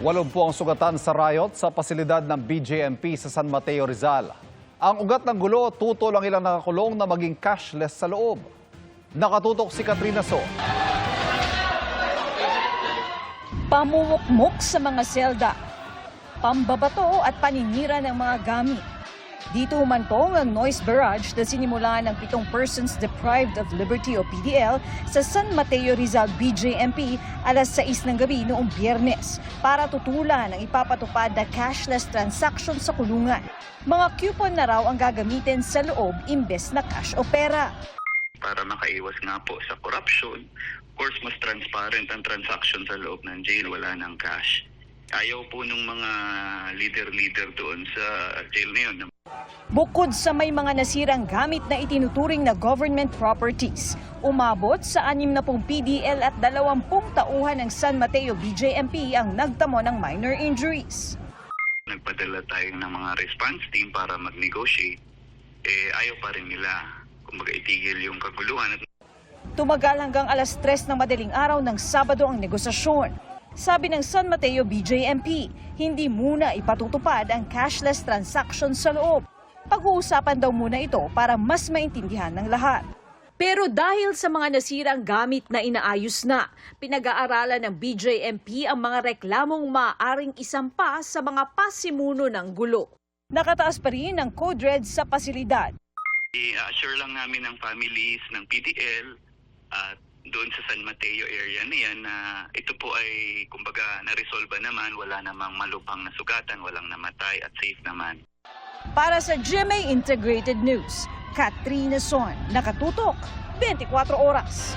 80 ang sugatan sa riot sa pasilidad ng BJMP sa San Mateo, Rizal. Ang ugat ng gulo, tutol ang ilang nakakulong na maging cashless sa loob. Nakatutok si Katrina So. Pamumukmok sa mga selda, pambabato at paninira ng mga gamit. Dito humantong ang noise barrage na sinimula ng 7 persons deprived of liberty o PDL sa San Mateo, Rizal BJMP alas 6 ng gabi noong Biyernes para tutulan ang ipapatupad na cashless transaction sa kulungan. Mga coupon na raw ang gagamitin sa loob imbes na cash o pera. Para makaiwas nga po sa corruption, of course mas transparent ang transaction sa loob ng jail, wala ng cash. Ayaw po nung mga leader doon sa jail na yun. Bukod sa may mga nasirang gamit na itinuturing na government properties, umabot sa 60 PDL at 20 tauhan ng San Mateo BJMP ang nagtamo ng minor injuries. Nagpadala tayo ng mga response team para mag-negotiate. Ayaw pa rin nila. Kumbaga itigil yung kaguluhan. Tumagal hanggang alas 3 ng madaling araw ng Sabado ang negosasyon. Sabi ng San Mateo BJMP, hindi muna ipatutupad ang cashless transaction sa loob. Pag-uusapan daw muna ito para mas maintindihan ng lahat. Pero dahil sa mga nasirang gamit na inaayos na, pinag-aaralan ng BJMP ang mga reklamong maaaring isampa sa mga pasimuno ng gulo. Nakataas pa rin ang code red sa pasilidad. I-assure lang namin ng families ng PDL at doon sa San Mateo area na yan na ito po ay kumbaga na-resolve naman, wala namang malubhang nasugatan, walang namatay at safe naman. Para sa GMA Integrated News, Katrina Son, nakatutok 24 oras.